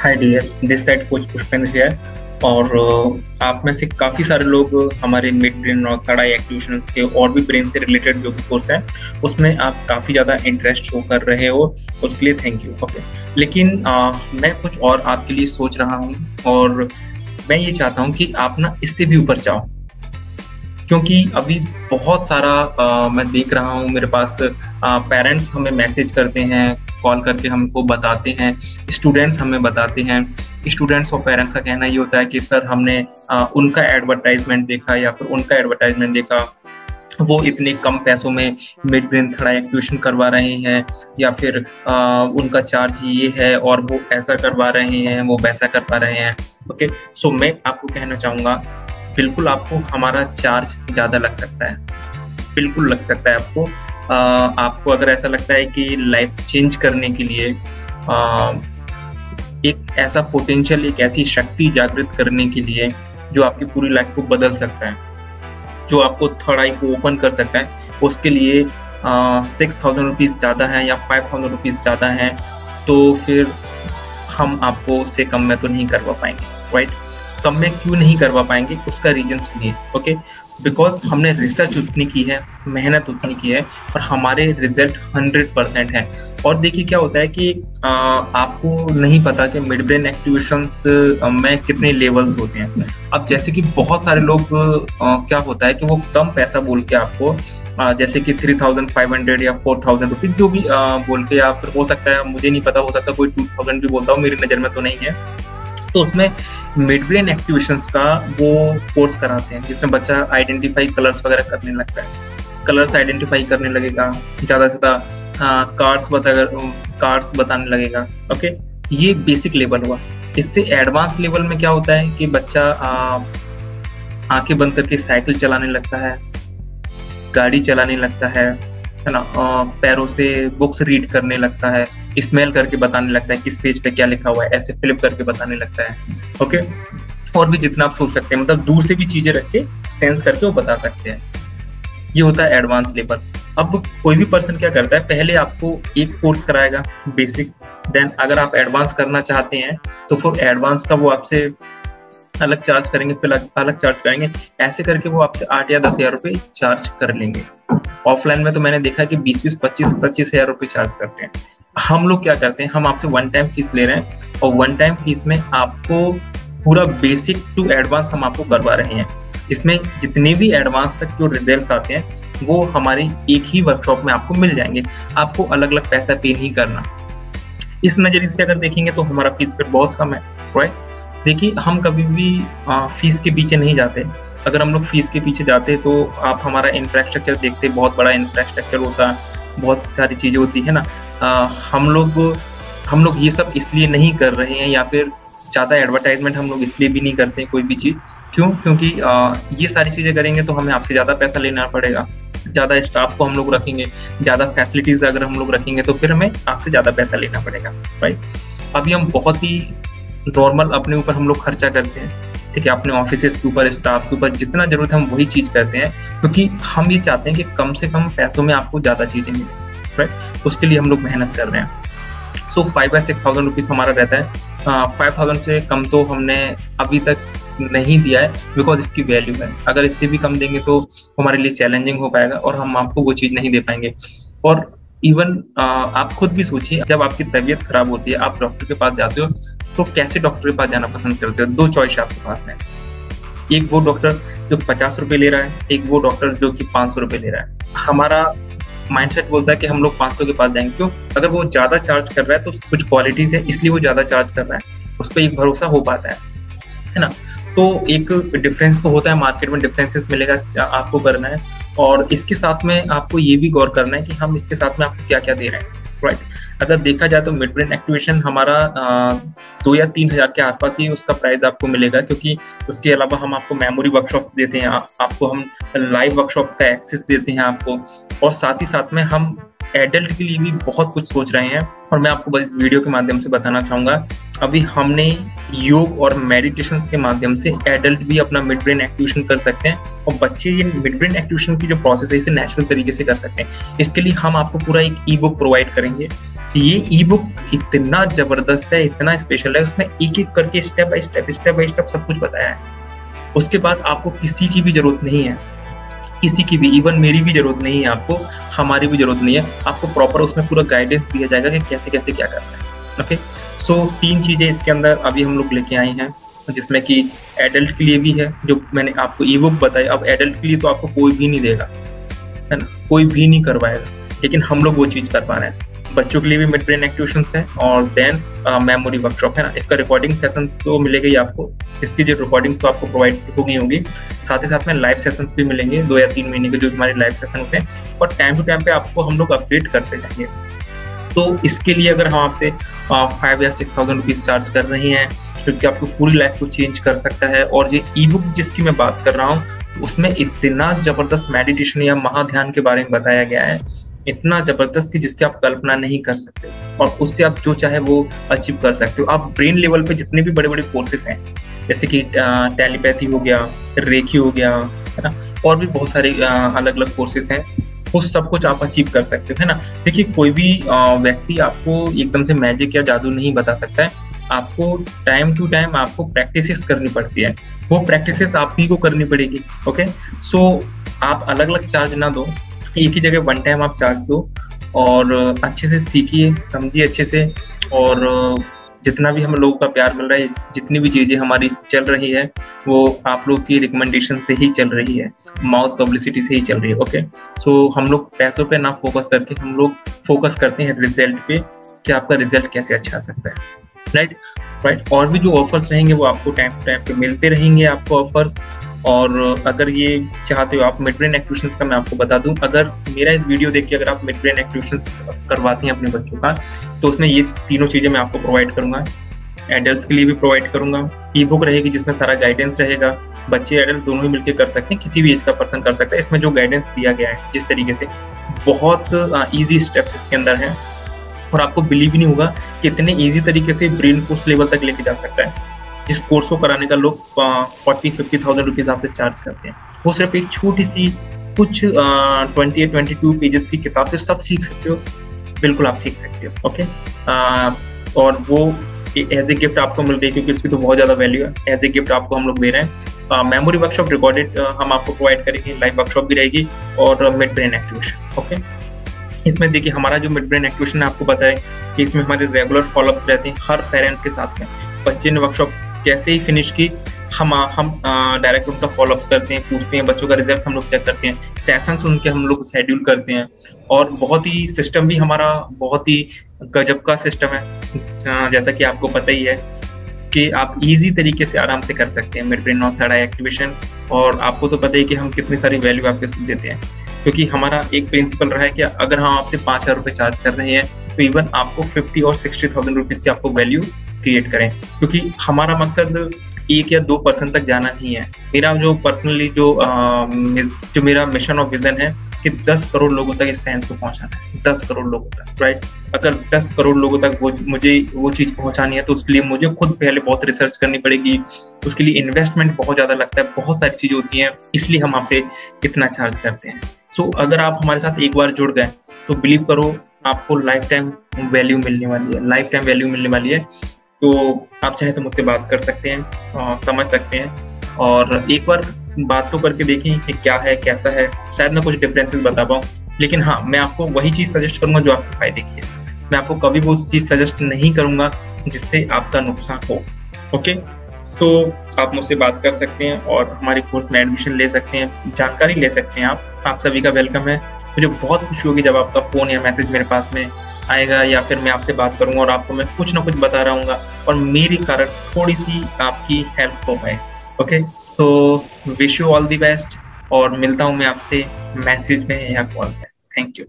Hi dear, this side coach Pushpendra है। और आप में से काफ़ी सारे लोग हमारे मिड ब्रेन और थर्ड आई एक्टिवेशंस के और भी ब्रेन से रिलेटेड जो भी कोर्स है उसमें आप काफ़ी ज़्यादा इंटरेस्ट शो कर रहे हो, उसके लिए थैंक यू। ओके, लेकिन मैं कुछ और आपके लिए सोच रहा हूँ और मैं ये चाहता हूँ कि आप ना इससे भी ऊपर जाओ, क्योंकि अभी बहुत सारा मैं देख रहा हूँ मेरे पास पेरेंट्स हमें मैसेज करते हैं, कॉल करके हमको बताते हैं, स्टूडेंट्स हमें बताते हैं। स्टूडेंट्स और पेरेंट्स का कहना ये होता है कि सर हमने उनका एडवर्टाइजमेंट देखा या फिर उनका एडवर्टाइजमेंट देखा, वो इतने कम पैसों में मिड ब्रेन थर्ड आई एक्टिवेशन करवा रहे हैं, या फिर उनका चार्ज ये है और वो ऐसा करवा रहे हैं, वो वैसा करवा रहे हैं। ओके, सो मैं आपको कहना चाहूँगा, बिल्कुल आपको हमारा चार्ज ज़्यादा लग सकता है, बिल्कुल लग सकता है आपको। आपको अगर ऐसा लगता है कि लाइफ चेंज करने के लिए एक ऐसा पोटेंशियल, एक ऐसी शक्ति जागृत करने के लिए जो आपकी पूरी लाइफ को बदल सकता है, जो आपको थर्ड आई को ओपन कर सकता है, उसके लिए 6,000 रुपीज़ ज़्यादा है या 5,000 रुपीज़ ज़्यादा है, तो फिर हम आपको उससे कम में तो नहीं करवा पाएंगे, राइट? कम में क्यों नहीं करवा पाएंगे, उसका रीजन सुनिए। ओके, बिकॉज हमने रिसर्च उतनी की है, मेहनत उतनी की है और हमारे रिजल्ट 100% है। और देखिए क्या होता है कि आपको नहीं पता कि मिड ब्रेन एक्टिवेशंस में कितने लेवल्स होते हैं। अब जैसे कि बहुत सारे लोग क्या होता है कि वो कम पैसा बोल के आपको जैसे कि 3,500 या 4,000 रुपीज जो भी बोल के, या फिर हो सकता है, मुझे नहीं पता, हो सकता है कोई 2,000 भी बोलता हो, मेरी नज़र में तो नहीं है, तो उसमें मिड ब्रेन एक्टिवेशंस का वो कोर्स कराते हैं जिसमें बच्चा आइडेंटिफाई कलर्स वगैरह करने लगता है, कलर्स आइडेंटिफाई करने लगेगा, ज़्यादा से ज़्यादा कार्ड्स बताने लगेगा। ओके, ये बेसिक लेवल हुआ। इससे एडवांस लेवल में क्या होता है कि बच्चा आंखें बंद करके साइकिल चलाने लगता है, गाड़ी चलाने लगता है ना, पैरों से बुक्स रीड करने लगता है, स्मेल करके बताने लगता है किस पेज पे क्या लिखा हुआ है, ऐसे फ्लिप करके बताने लगता है। ओके, और भी जितना आप सोच सकते हैं, मतलब दूर से भी चीजें रख के सेंस करके वो बता सकते हैं। ये होता है एडवांस लेवल। अब कोई भी पर्सन क्या करता है, पहले आपको एक कोर्स कराएगा बेसिक, देन अगर आप एडवांस करना चाहते हैं तो फिर एडवांस का वो आपसे अलग चार्ज करेंगे, फिर अलग चार्ज करेंगे, ऐसे करके वो आपसे 8 या 10 हज़ार रुपये चार्ज कर लेंगे। ऑफलाइन में तो मैंने देखा कि 20-20, 25-25 हज़ार रुपये चार्ज करते हैं। हम लोग क्या करते हैं, हम आपसे वन टाइम फीस ले रहे हैं और वन टाइम फीस में आपको पूरा बेसिक टू एडवांस हम आपको करवा रहे हैं, जिसमें जितने भी एडवांस तक जो रिजल्ट्स आते हैं वो हमारी एक ही वर्कशॉप में आपको मिल जाएंगे। आपको अलग अलग पैसा पे नहीं करना। इस नजरिए से अगर देखेंगे तो हमारा फीस फिर बहुत कम है, राइट? देखिए, हम कभी भी फीस के पीछे नहीं जाते। अगर हम लोग फीस के पीछे जाते तो आप हमारा इंफ्रास्ट्रक्चर देखते, बहुत बड़ा इंफ्रास्ट्रक्चर होता, बहुत सारी चीज़ें होती है ना। हम लोग ये सब इसलिए नहीं कर रहे हैं, या फिर ज़्यादा एडवर्टाइजमेंट हम लोग इसलिए भी नहीं करते हैं कोई भी चीज़। क्यों? क्योंकि ये सारी चीज़ें करेंगे तो हमें आपसे ज़्यादा पैसा लेना पड़ेगा, ज़्यादा स्टाफ को हम लोग रखेंगे, ज़्यादा फैसिलिटीज़ अगर हम लोग रखेंगे तो फिर हमें आपसे ज़्यादा पैसा लेना पड़ेगा, राइट? अभी हम बहुत ही नॉर्मल अपने ऊपर हम लोग खर्चा करते हैं, ठीक है, अपने ऑफिसेस के ऊपर, स्टाफ के ऊपर, जितना जरूरत है हम वही चीज़ करते हैं, क्योंकि हम ये चाहते हैं कि कम से कम पैसों में आपको ज़्यादा चीज़ें मिलें, राइट? उसके लिए हम लोग मेहनत कर रहे हैं। सो 5 या 6,000 रुपीज़ हमारा रहता है। 5,000 से कम तो हमने अभी तक नहीं दिया है, बिकॉज इसकी वैल्यू है। अगर इससे भी कम देंगे तो हमारे लिए चैलेंजिंग हो पाएगा और हम आपको वो चीज़ नहीं दे पाएंगे। और इवन आप खुद भी सोचिए, जब आपकी तबीयत खराब होती है, आप डॉक्टर के पास जाते हो तो कैसे डॉक्टर के पास जाना पसंद करते हो? दो चॉइस आपके पास में, एक वो डॉक्टर जो 50 रुपये ले रहा है, एक वो डॉक्टर जो कि 500 रुपये ले रहा है। हमारा माइंडसेट बोलता है कि हम लोग 500 के पास जाएंगे। क्यों? अगर वो ज़्यादा चार्ज कर रहा है तो कुछ क्वालिटीज़ है, इसलिए वो ज़्यादा चार्ज कर रहा है, उस पर एक भरोसा हो पाता है ना। तो एक डिफरेंस तो होता है, मार्केट में डिफरेंसेस मिलेगा, आपको करना है। और इसके साथ में आपको ये भी गौर करना है कि हम इसके साथ में आपको क्या क्या दे रहे हैं, राइट? अगर देखा जाए तो मिड ब्रेन एक्टिवेशन हमारा 2 या 3 हज़ार के आसपास ही उसका प्राइस आपको मिलेगा, क्योंकि उसके अलावा हम आपको मेमोरी वर्कशॉप देते हैं, आपको हम लाइव वर्कशॉप का एक्सेस देते हैं आपको, और साथ ही साथ में हम एडल्ट के लिए भी बहुत कुछ सोच रहे हैं और मैं आपको बस इस वीडियो के माध्यम से बताना चाहूँगा, अभी हमने योग और मेडिटेशंस के माध्यम से एडल्ट भी अपना मिड ब्रेन एक्टिवेशन कर सकते हैं, और बच्चे ये मिड ब्रेन एक्टिवेशन की जो प्रोसेस है इसे नेचुरल तरीके से कर सकते हैं। इसके लिए हम आपको पूरा एक ई बुक प्रोवाइड करेंगे। ये ई बुक इतना जबरदस्त है, इतना स्पेशल है, उसमें एक एक करके स्टेप बाय स्टेप सब कुछ बताया है। उसके बाद आपको किसी की भी जरूरत नहीं है, किसी की भी, इवन मेरी भी जरूरत नहीं है, आपको हमारी भी जरूरत नहीं है। आपको प्रॉपर उसमें पूरा गाइडेंस दिया जाएगा कि कैसे कैसे क्या करना है। ओके, सो 3 चीजें इसके अंदर अभी हम लोग लेके आए हैं, जिसमें कि एडल्ट के लिए भी है, जो मैंने आपको ई बुक बताई। अब एडल्ट के लिए तो आपको कोई भी नहीं देगा, है ना, कोई भी नहीं करवाएगा, लेकिन हम लोग वो चीज कर पा रहे हैं। बच्चों के लिए भी मिड ब्रेन एक्टिवेशंस है, और देन मेमोरी वर्कशॉप है ना, इसका रिकॉर्डिंग सेशन तो मिलेगा ही आपको, इसकी जो रिकॉर्डिंग्स तो आपको प्रोवाइड होगी। साथ ही साथ में लाइव सेशंस भी मिलेंगे, 2 या 3 महीने के जो हमारे लाइव सेशन होते हैं, और टाइम टू टाइम पे आपको हम लोग अपडेट करते जाएंगे। तो इसके लिए अगर हम आपसे 5 या 6,000 रुपीज चार्ज कर रहे हैं, क्योंकि आपको पूरी लाइफ को चेंज कर सकता है। और ये ई बुक जिसकी मैं बात कर रहा हूँ, उसमें इतना जबरदस्त मेडिटेशन या महाध्यान के बारे में बताया गया है, इतना जबरदस्त कि जिसकी आप कल्पना नहीं कर सकते, और उससे आप जो चाहे वो अचीव कर सकते हो। आप ब्रेन लेवल पे जितने भी बड़े बड़े कोर्सेस हैं, जैसे कि टेलीपैथी हो गया, रेकी हो गया, है ना, और भी बहुत सारे अलग अलग कोर्सेस हैं, वो सब कुछ आप अचीव कर सकते हो, है ना। देखिए, कोई भी व्यक्ति आपको एकदम से मैजिक या जादू नहीं बता सकता है। आपको टाइम टू टाइम आपको प्रैक्टिसेस करनी पड़ती है, वो प्रैक्टिसेस आप ही को करनी पड़ेगी। ओके, सो आप अलग अलग चार्ज ना दो, एक ही जगह वन टाइम आप चार्ज दो, और अच्छे से सीखिए, समझिए अच्छे से। और जितना भी हम लोगों का प्यार मिल रहा है, जितनी भी चीजें हमारी चल रही है, वो आप लोग की रिकमेंडेशन से ही चल रही है, माउथ पब्लिसिटी से ही चल रही है। ओके, सो हम लोग पैसों पे ना फोकस करके हम लोग फोकस करते हैं रिजल्ट पे, कि आपका रिजल्ट कैसे अच्छा आ सकता है। राइट। और भी जो ऑफर्स रहेंगे वो आपको टाइम टू टाइम पे मिलते रहेंगे, आपको ऑफर्स। और अगर ये चाहते हो आप मिड ब्रेन एक्टिवेशंस का, मैं आपको बता दूं, अगर मेरा इस वीडियो देख के अगर आप मिड ब्रेन एक्टिवेशंस करवाती हैं अपने बच्चों का, तो उसमें ये तीनों चीजें मैं आपको प्रोवाइड करूंगा। एडल्ट्स के लिए भी प्रोवाइड करूंगा, ई बुक रहेगी जिसमें सारा गाइडेंस रहेगा, बच्चे एडल्ट दोनों ही मिलकर कर सकते हैं, किसी भी एज का पर्सन कर सकता है। इसमें जो गाइडेंस दिया गया है जिस तरीके से, बहुत ईजी स्टेप्स इसके अंदर हैं, और आपको बिलीव नहीं होगा कि इतने ईजी तरीके से ब्रेन को उस लेवल तक लेके जा सकता है जिस कोर्स को कराने का लोग 40-50,000 रुपीज आपसे चार्ज करते हैं। वो सिर्फ एक छोटी सी कुछ 22 पेजेस की किताब से सब सीख सकते हो, बिल्कुल आप सीख सकते हो। ओके, और वो एज ए गिफ्ट आपको मिल रही है, क्योंकि उसकी तो बहुत ज्यादा वैल्यू है। एज ए गिफ्ट आपको हम लोग दे रहे हैं। मेमोरी वर्कशॉप रिकॉर्डेड हम आपको प्रोवाइड करेंगे, लाइव वर्कशॉप भी रहेगी, और मिड ब्रेन एक्टिवेशन। ओके, इसमें देखिए हमारा जो मिड ब्रेन एक्टिवेशन है, आपको पता है कि इसमें हमारे रेगुलर फॉलोअप्स रहते हैं हर पेरेंट्स के साथ में। बच्चे ने वर्कशॉप जैसे ही फिनिश की, हम डायरेक्ट उनका फॉलोअप्स करते हैं, पूछते हैं, बच्चों का रिजल्ट हम लोग चेक करते हैं, सेशंस उनके हम लोग शेड्यूल करते हैं, और बहुत ही सिस्टम भी हमारा बहुत ही गजब का सिस्टम है। जैसा कि आपको पता ही है कि आप इजी तरीके से आराम से कर सकते हैं मिड ब्रेन और थर्ड आई एक्टिवेशन। और आपको तो पता ही कि हम कितनी सारी वैल्यू आपके देते हैं, क्योंकि हमारा एक प्रिंसिपल रहा है कि अगर हम आपसे 5,000 रुपये चार्ज कर रहे हैं, तो इवन आपको 50 और 60,000 रुपीज की आपको वैल्यू क्रिएट करें, क्योंकि हमारा मकसद 1 या 2% तक जाना नहीं है। मेरा जो पर्सनली जो मेरा मिशन और विजन है कि 10 करोड़ लोगों तक इस साइंस को पहुंचाना है, 10 करोड़ लोगों तक। राइट, अगर 10 करोड़ लोगों तक मुझे वो चीज पहुंचानी है, तो उसके लिए मुझे खुद पहले बहुत रिसर्च करनी पड़ेगी, उसके लिए इन्वेस्टमेंट बहुत ज्यादा लगता है, बहुत सारी चीजें होती हैं, इसलिए हम आपसे इतना चार्ज करते हैं। सो अगर आप हमारे साथ एक बार जुड़ गए, तो बिलीव करो आपको लाइफ टाइम वैल्यू मिलने वाली है, लाइफ टाइम वैल्यू मिलने वाली है। तो आप चाहे तो मुझसे बात कर सकते हैं, समझ सकते हैं, और एक बार बात तो करके देखें कि क्या है, कैसा है। शायद मैं कुछ डिफरेंसेस बता पाऊँ, लेकिन हाँ, मैं आपको वही चीज सजेस्ट करूंगा जो आपके फायदे की है। मैं आपको कभी वो चीज सजेस्ट नहीं करूंगा जिससे आपका नुकसान हो। ओके, तो आप मुझसे बात कर सकते हैं और हमारे कोर्स में एडमिशन ले सकते हैं, जानकारी ले सकते हैं। आप सभी का वेलकम है। मुझे बहुत खुशी होगी जब आपका फोन या मैसेज मेरे पास में आएगा, या फिर मैं आपसे बात करूंगा और आपको मैं कुछ ना कुछ बता रहूंगा, और मेरी कारण थोड़ी सी आपकी हेल्प हो पाए। ओके, तो wish you all the best, और मिलता हूं मैं आपसे मैसेज में या कॉल पे। Thank you.